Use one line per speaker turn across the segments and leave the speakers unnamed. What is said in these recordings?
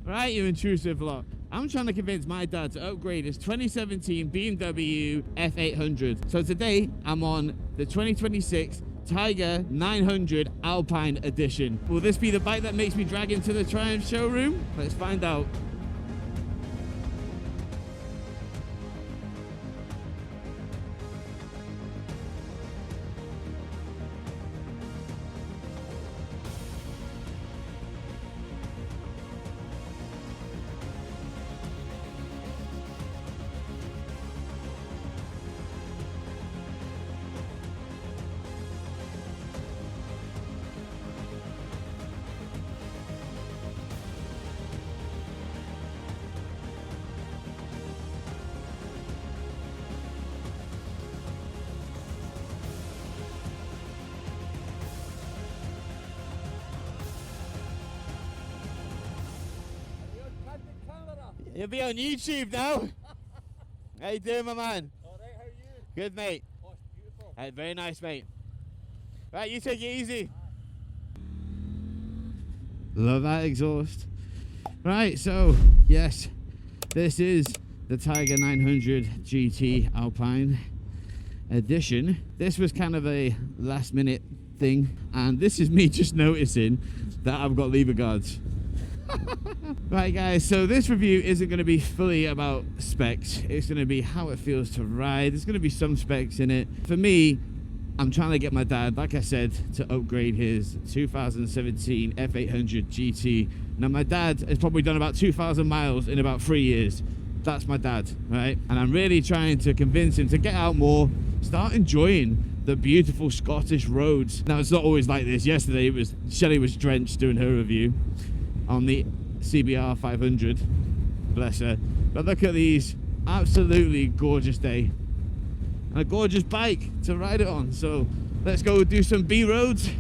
Right, you intrusive lot. I'm trying to convince my dad to upgrade his 2017 BMW F800. So today, I'm on the 2026 Tiger 900 Alpine Edition. Will this be the bike that makes me drag into the Triumph showroom? Let's find out. You'll be on YouTube now. How you doing, my man?
Alright, how are you?
Good, mate.
Oh, it's beautiful.
Very nice, mate. Right, you take it easy. Love that exhaust. Right, so, yes, this is the Tiger 900 GT Alpine Edition. This was kind of a last minute thing, and this is me just noticing that I've got lever guards. Right, guys, so this review isn't going to be fully about specs. It's going to be how it feels to ride. There's going to be some specs in it. For me, I'm trying to get my dad, like I said, to upgrade his 2017 F800 GT. Now, my dad has probably done about 2,000 miles in about 3 years. That's my dad, right? And I'm really trying to convince him to get out more, start enjoying the beautiful Scottish roads. Now, it's not always like this. Yesterday, Shelley was drenched doing her review on the CBR 500, bless her. But look at these, absolutely gorgeous day and a gorgeous bike to ride it on. So let's go do some B roads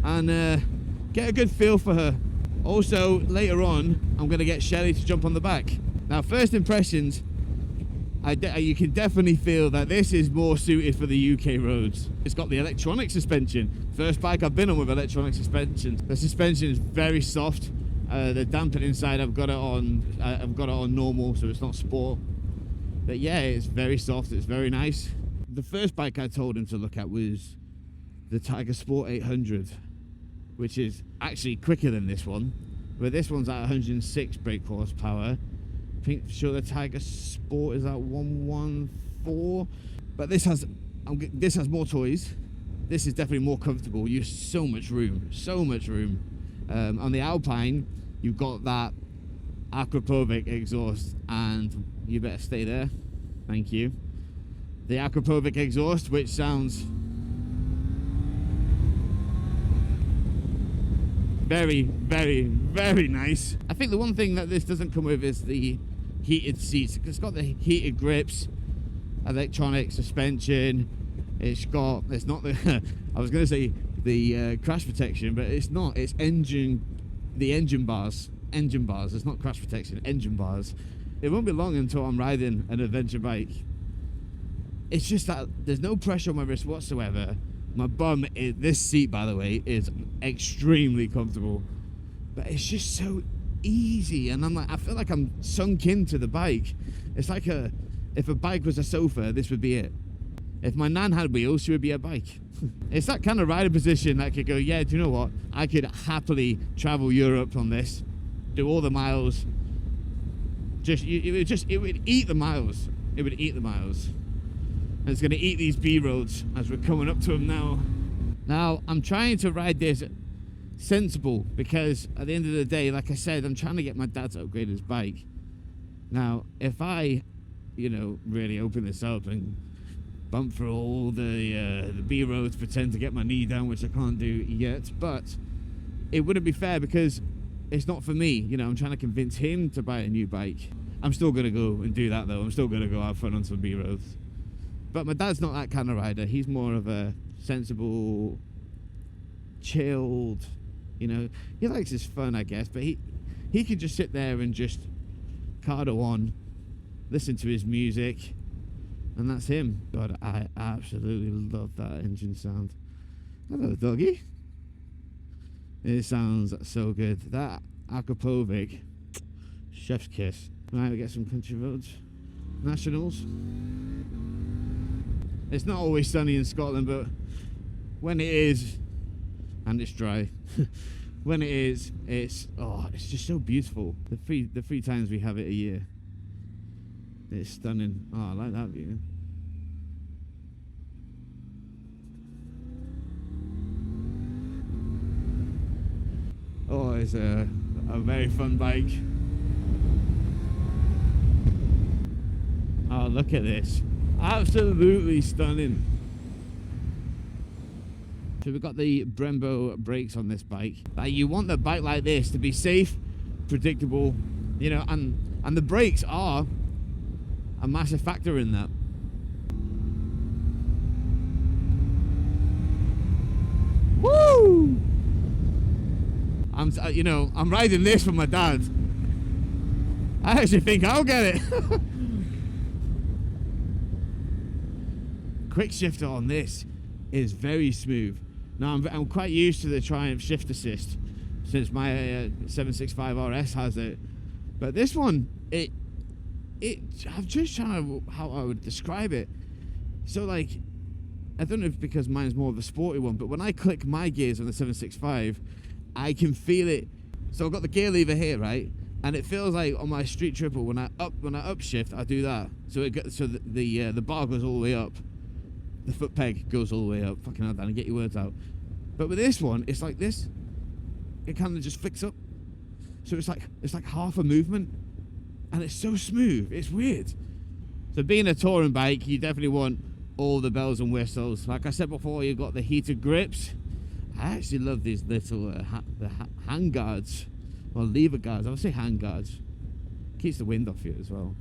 and get a good feel for her. Also, later on, I'm going to get Shelley to jump on the back. Now, first impressions, you can definitely feel that this is more suited for the UK roads. It's got the electronic suspension. First bike I've been on with electronic suspension. The suspension is very soft. The dampening side, I've got it on normal, so it's not sport. But yeah, it's very soft. It's very nice. The first bike I told him to look at was the Tiger Sport 800, which is actually quicker than this one. But this one's at 106 brake horsepower. I'm sure the Tiger Sport is at 114, but this has more toys. This is definitely more comfortable. You have so much room. On the Alpine, you've got that Aquapovic exhaust, and you better stay there. Thank you. The Aquapovic exhaust, which sounds very, very, very nice. I think the one thing that this doesn't come with is the heated seats. It's got the heated grips, electronic suspension. It's not the I was going to say the crash protection, but it's not. It's the engine bars. It's not crash protection, engine bars. It won't be long until I'm riding an adventure bike. It's just that there's no pressure on my wrist whatsoever. My bum, this seat, by the way, is extremely comfortable, but it's just so easy, and I feel like I'm sunk into the bike. It's like if a bike was a sofa, this would be it. If my nan had wheels, she would be a bike. It's that kind of rider position that could go, yeah, do you know what? I could happily travel Europe on this, do all the miles. It would eat the miles. It would eat the miles. And it's going to eat these B roads as we're coming up to them now. Now, I'm trying to ride this sensible because at the end of the day, like I said, I'm trying to get my dad to upgrade his bike. Now, if I, really open this up and bump through all the B roads, pretend to get my knee down, which I can't do yet, but it wouldn't be fair because it's not for me. I'm trying to convince him to buy a new bike. I'm still going to go and do that, though. I'm still going to go have fun on some B roads. But my dad's not that kind of rider. He's more of a sensible, chilled, he likes his fun, I guess, but he can just sit there and just cardo on, listen to his music, and that's him. God, I absolutely love that engine sound. Hello, doggy. It sounds so good. That Aquapovic, Chef's kiss. Right, we get some country roads. Nationals. It's not always sunny in Scotland, but when it is, and it's dry, when it is, it's just so beautiful. The three times we have it a year, it's stunning. Oh, I like that view. Oh, it's a very fun bike. Oh, look at this. Absolutely stunning. So we've got the Brembo brakes on this bike. You want the bike like this to be safe, predictable, you know, and the brakes are a massive factor in that. Woo! I'm riding this for my dad. I actually think I'll get it. Quick shifter on this is very smooth. Now I'm quite used to the Triumph shift assist since my 765 RS has it, but this one, I'm just trying to how I would describe it. So like, I don't know if because mine's more of a sporty one, but when I click my gears on the 765, I can feel it. So I've got the gear lever here, right? And it feels like on my street triple when I upshift, I do that. So the bar goes all the way up. The foot peg goes all the way up. Fucking hell, Dan, get your words out. But with this one, it's like this. It kind of just flicks up. So it's like half a movement. And it's so smooth. It's weird. So being a touring bike, you definitely want all the bells and whistles. Like I said before, you've got the heated grips. I actually love these little hand guards, or lever guards. I would say hand guards. Keeps the wind off you as well.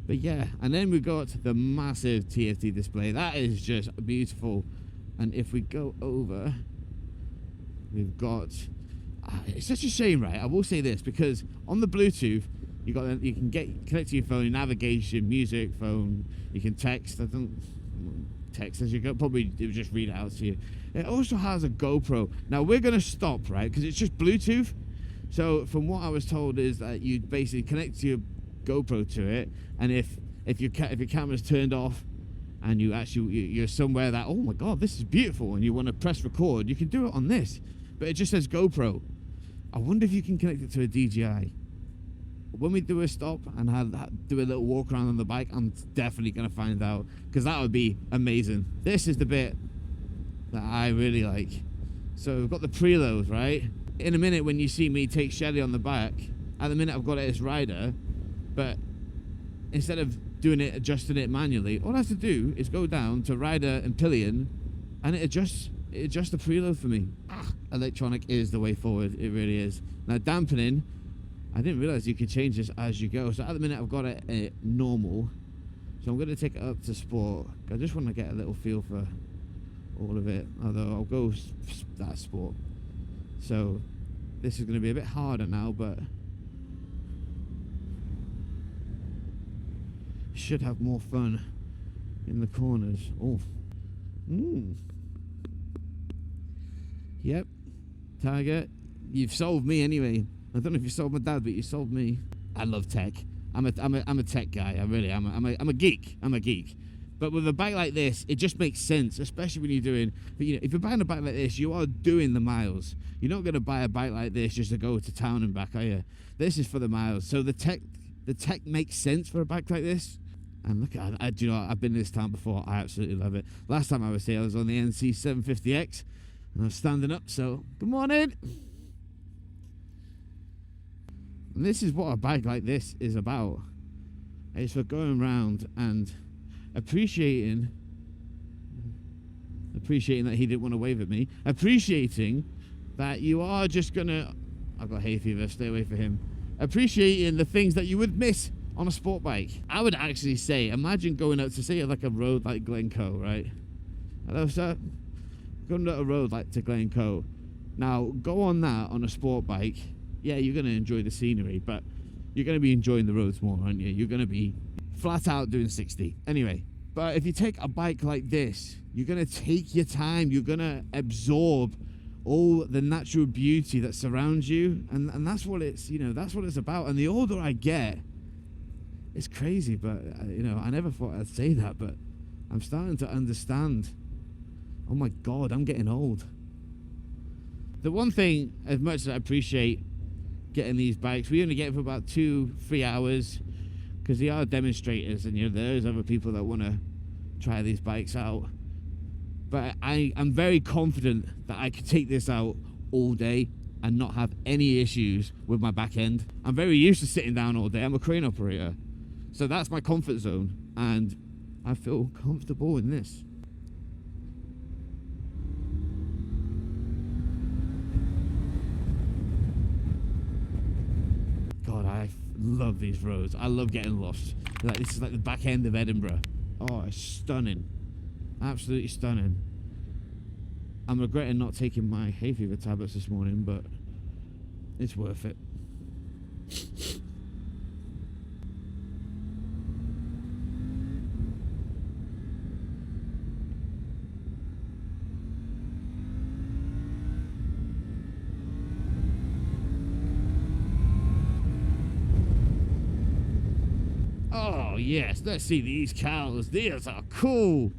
But yeah, and then we got the massive TFT display. That is just beautiful. And if we go over, we've got. It's such a shame, right? I will say this because on the Bluetooth, you can connect to your phone, your navigation, music, phone. You can text. I don't text as you go. Probably it would just read it out to you. It also has a GoPro. Now we're gonna stop, right? Because it's just Bluetooth. So from what I was told is that you basically connect your GoPro to it, and if your camera's turned off, and you're somewhere that, oh my god, this is beautiful, and you want to press record, you can do it on this, but it just says GoPro. I wonder if you can connect it to a DJI. When we do a stop and do a little walk around on the bike, I'm definitely gonna find out, because that would be amazing. This is the bit that I really like. So we've got the preload, right? In a minute when you see me take Shelly on the back, at the minute I've got it as rider, but instead of adjusting it manually, all I have to do is go down to rider and pillion, and it adjusts the preload for me. Electronic is the way forward, it really is. Now dampening, I didn't realize you could change this as you go. So at the minute I've got it at normal, so I'm going to take it up to sport. I just want to get a little feel for all of it, although I'll go that sport. So this is going to be a bit harder now, but should have more fun in the corners. Oh, yep, Tiger, you've sold me anyway. I don't know if you sold my dad, but you sold me. I love tech. I'm a tech guy. I really am. I'm a geek. I'm a geek. But with a bike like this, it just makes sense, especially when you're doing. But you know, if you're buying a bike like this, you are doing the miles. You're not going to buy a bike like this just to go to town and back, are you? This is for the miles. So the tech makes sense for a bike like this. And look at it. I've been in this town before. I absolutely love it. Last time I was here, I was on the NC 750X, and I was standing up. So good morning. And this is what a bike like this is about. It's for going around and appreciating that he didn't want to wave at me. Appreciating that you are just gonna. I've got hay fever. Stay away from him. Appreciating the things that you would miss on a sport bike. I would actually say, imagine going out to say like a road like Glencoe, right? Hello, sir. Going to a road like to Glencoe. Now go on that on a sport bike. Yeah, you're going to enjoy the scenery, but you're going to be enjoying the roads more, aren't you? You're going to be flat out doing 60. Anyway, but if you take a bike like this, you're going to take your time. You're going to absorb all the natural beauty that surrounds you, and that's what it's, you know, that's what it's about. And the older I get, it's crazy, but you know, I never thought I'd say that, but I'm starting to understand. Oh my God, I'm getting old. The one thing, as much as I appreciate getting these bikes, we only get them for about 2-3 hours, because they are demonstrators, and you know, there's other people that want to try these bikes out. But I'm very confident that I could take this out all day and not have any issues with my back end. I'm very used to sitting down all day. I'm a crane operator, so that's my comfort zone, and I feel comfortable in this. God, I love these roads. I love getting lost. Like, this is like the back end of Edinburgh. Oh, it's stunning. Absolutely stunning. I'm regretting not taking my hay fever tablets this morning, but it's worth it. Oh yes, let's see these cows. These are cool.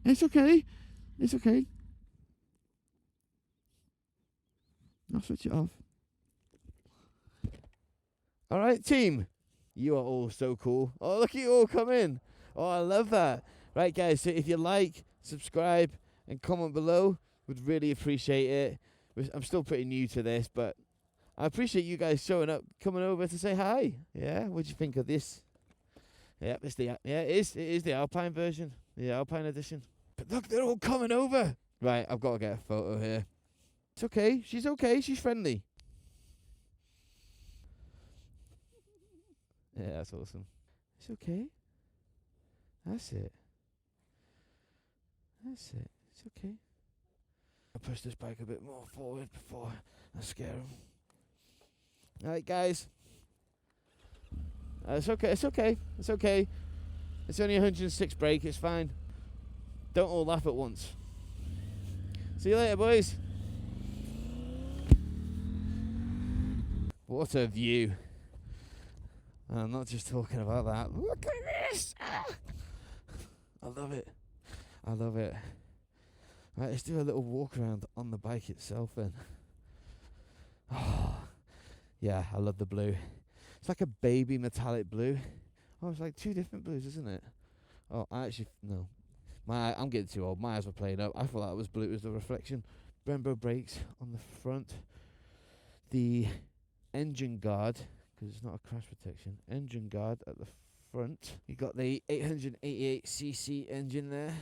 It's okay. It's okay. I'll switch it off. All right, team. You are all so cool. Oh, look at you all come in. Oh, I love that. Right, guys, so if you like, subscribe, and comment below. Would really appreciate it. I'm still pretty new to this, but I appreciate you guys showing up, coming over to say hi. Yeah, what'd you think of this? Yeah, it is the Alpine version, the Alpine Edition. But look, they're all coming over. Right, I've got to get a photo here. It's okay. She's okay. She's friendly. Yeah, that's awesome. It's okay. That's it. That's it. It's okay. I'll push this bike a bit more forward before I scare him. Alright, guys. It's okay. It's okay. It's okay. It's only 106 brake. It's fine. Don't all laugh at once. See you later, boys. What a view. And I'm not just talking about that. Look at this! Ah! I love it. I love it. Right, let's do a little walk around on the bike itself then. Oh, yeah, I love the blue. It's like a baby metallic blue. Oh, it's like two different blues, isn't it? Oh, no. I'm getting too old. My eyes were playing up. I thought that was blue. It was the reflection. Brembo brakes on the front. The engine guard, because it's not a crash protection. Engine guard at the front. You got the 888cc engine there.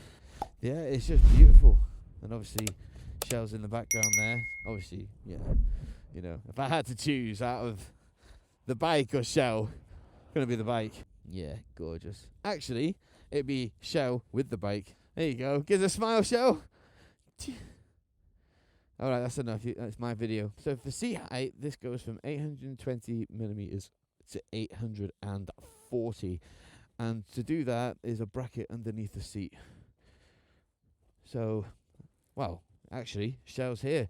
Yeah, it's just beautiful. And obviously, Shell's in the background there. Obviously, yeah. You know, if I had to choose out of the bike or Shell, gonna be the bike. Yeah, gorgeous. Actually, it'd be Shell with the bike. There you go. Give us a smile, Shell. Alright, that's enough. That's my video. So for seat height, this goes from 820 millimeters to 840. And to do that is a bracket underneath the seat. So, well, actually, Shell's here.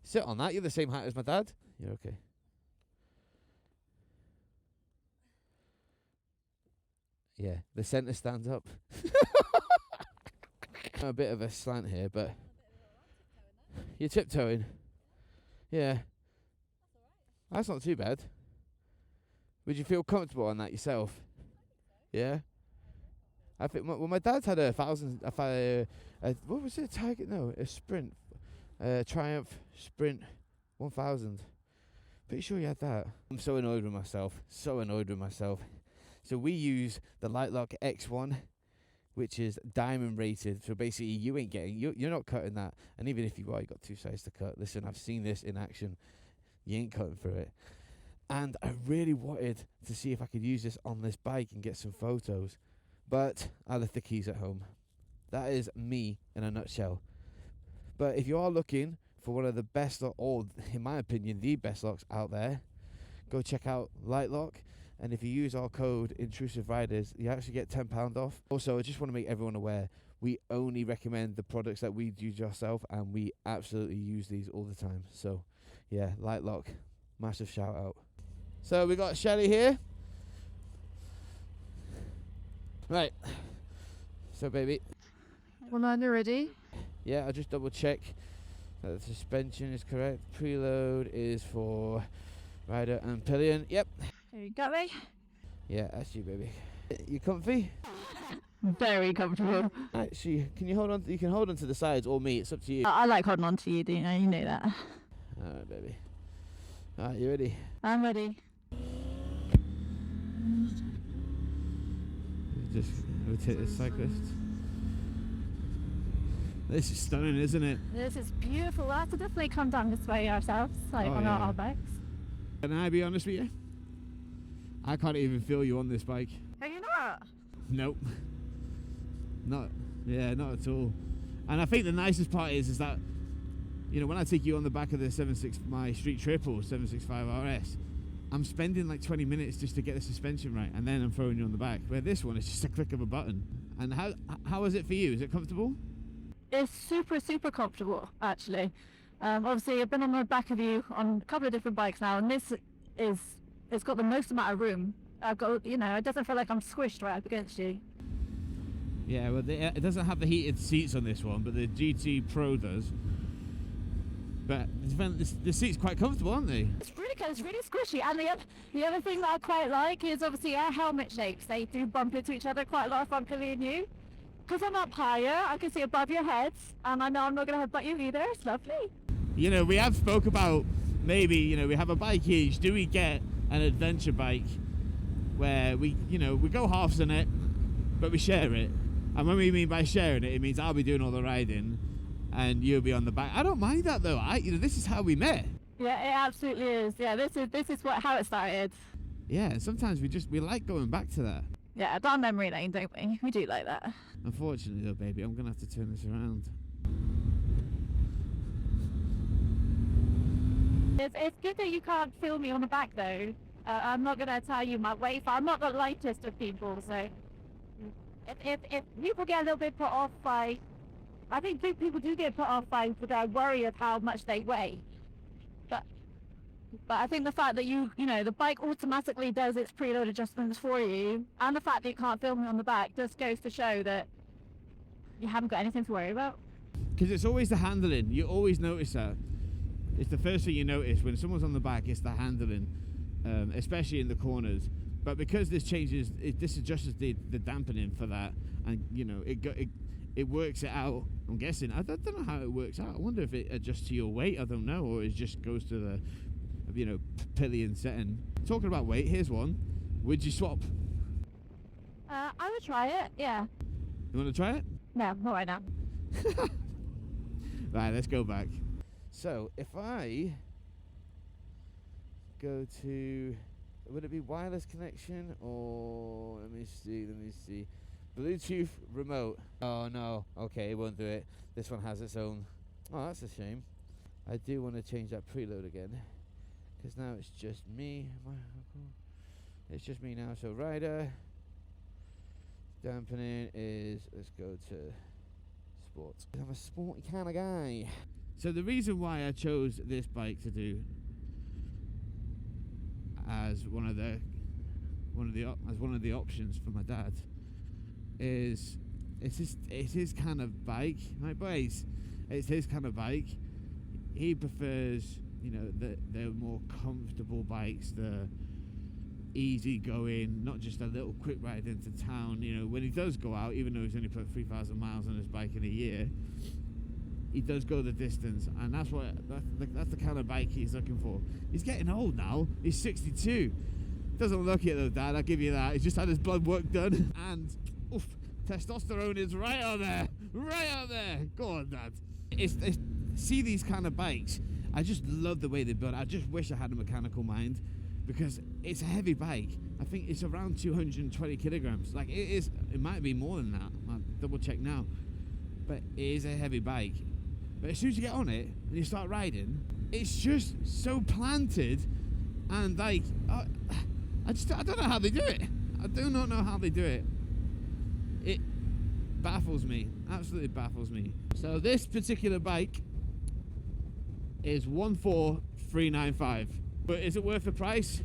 Sit on that. You're the same height as my dad. You're okay. Yeah, the centre stands up. A bit of a slant here, but you're tiptoeing. Yeah. That's not too bad. Would you feel comfortable on that yourself? Yeah. I think my dad's had what was it? A Tiger? No, a Sprint, Triumph Sprint 1000. Pretty sure he had that. I'm so annoyed with myself. So annoyed with myself. So we use the Litelok X1, which is diamond rated. So basically, you ain't getting, you're not cutting that. And even if you are, you got two sides to cut. Listen, I've seen this in action. You ain't cutting through it. And I really wanted to see if I could use this on this bike and get some photos. But I left the keys at home. That is me in a nutshell. But if you are looking for one of the best, or in my opinion, the best locks out there, go check out Litelok. And if you use our code IntrusiveRiders, you actually get £10 off. Also, I just want to make everyone aware, we only recommend the products that we use ourselves, and we absolutely use these all the time. So yeah, Litelok, massive shout out. So we got Shelly here. Right, so baby,
Well, are you ready?
yeah, I'll just double check that the suspension is correct. Preload is for rider and pillion. Yep.
There you go, me.
Yeah, that's you, baby. You comfy?
Very comfortable.
Right, so you can hold on to the sides or me, it's up to you.
I like holding on to you, do you know? You know that.
Alright, baby. Alright, you ready?
I'm ready.
Just rotate the cyclist. This is stunning, isn't it?
This is beautiful. We'll have to definitely come down this way ourselves, like on our bikes.
Can I be honest with you? I can't even feel you on this bike.
Are you not?
Nope. Not at all. And I think the nicest part is that, you know, when I take you on the back of the my street triple 765 RS, I'm spending like 20 minutes just to get the suspension right, and then I'm throwing you on the back. Where this one is just a click of a button. And how is it for you? Is it comfortable?
It's super, super comfortable, actually. Obviously, I've been on the back of you on a couple of different bikes now, and it's got the most amount of room. I've got, you know, it doesn't feel like I'm squished right up against you.
Yeah, well, it doesn't have the heated seats on this one, but the GT Pro does. But the seat's quite comfortable, aren't they?
It's really good, it's really squishy. And the other thing that I quite like is obviously our helmet shapes. They do bump into each other quite a lot if I'm pillying you. Because I'm up higher, I can see above your heads, and I know I'm not going to headbutt you either. It's lovely.
You know, we have spoke about maybe, you know, we have a bike each. Do we get an adventure bike where we go halves on it, but we share it? And when we mean by sharing it, it means I'll be doing all the riding and you'll be on the back. I don't mind that though. This is how we met.
Yeah, it absolutely is. Yeah, this is how it started.
Yeah, and sometimes we like going back to that.
Yeah, down memory lane, don't we? We do like that.
Unfortunately though, baby, I'm gonna have to turn this around.
It's good that you can't feel me on the back though. I'm not gonna tell you my weight. I'm not the lightest of people, so if people get a little bit put off by, I think people do get put off by the worry of how much they weigh. But I think the fact that you know, the bike automatically does its preload adjustments for you, and the fact that you can't feel me on the back just goes to show that you haven't got anything to worry about.
Because it's always the handling. You always notice that. It's the first thing you notice when someone's on the back. It's the handling, especially in the corners. But because this changes, this adjusts the dampening for that, and you know it works it out. I'm guessing. I don't know how it works out. I wonder if it adjusts to your weight. I don't know, or it just goes to the, you know, pillion setting. Talking about weight, here's one. Would you swap?
I would try it. Yeah.
You want to try it?
No, not right now.
Right, let's go back. So if I go to, would it be wireless connection or let me see, Bluetooth remote. Oh no, okay, it won't do it. This one has its own. Oh, that's a shame. I do want to change that preload again, because now it's just me. It's just me now. So rider dampening is, let's go to sport. I'm a sporty kind of guy. So the reason why I chose this bike to do as one of the options for my dad is it's his kind of bike, right boys? It's his kind of bike. He prefers, you know, the more comfortable bikes, the easy going, not just a little quick ride into town. You know, when he does go out, even though he's only put 3,000 miles on his bike in a year, he does go the distance, and that's the kind of bike he's looking for. He's getting old now. He's 62. Doesn't look it though, Dad. I'll give you that. He's just had his blood work done, and oof, testosterone is right out there, right out there. Go on, Dad. See these kind of bikes. I just love the way they build. I just wish I had a mechanical mind, because it's a heavy bike. I think it's around 220 kilograms. Like it is. It might be more than that. I'll double check now. But it is a heavy bike. But as soon as you get on it and you start riding, it's just so planted, and like I don't know how they do it. I do not know how they do it. baffles me. Absolutely baffles me. So this particular bike is 14395. But is it worth the price?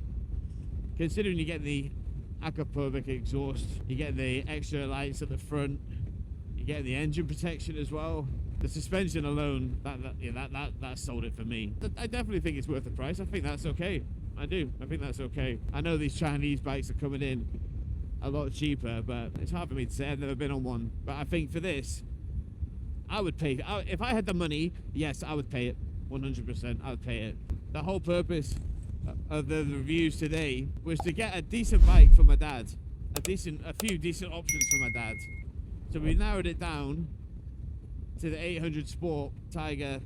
Considering you get the aquapobic exhaust, you get the extra lights at the front, you get the engine protection as well. The suspension alone, that sold it for me. I definitely think it's worth the price. I think that's okay. I do. I think that's okay. I know these Chinese bikes are coming in a lot cheaper, but it's hard for me to say. I've never been on one. But I think for this, I would pay. If I had the money, yes, I would pay it. 100%, I would pay it. The whole purpose of the reviews today was to get a decent bike for my dad. A few decent options for my dad. So we narrowed it down to the 800 Sport Tiger,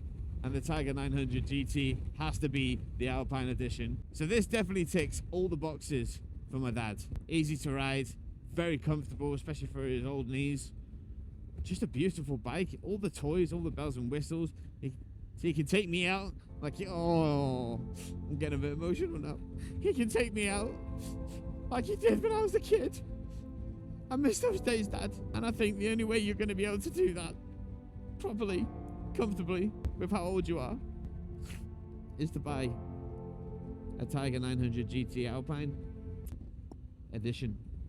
and the Tiger 900 GT has to be the Alpine Edition. So this definitely ticks all the boxes for my dad. Easy to ride, very comfortable, especially for his old knees. Just a beautiful bike. All the toys, all the bells and whistles. So he can take me out. Like, oh, I'm getting a bit emotional now. He can take me out like he did when I was a kid. I miss those days, Dad. And I think the only way you're going to be able to do that properly, comfortably, with how old you are, is to buy a Tiger 900 GT Alpine Edition.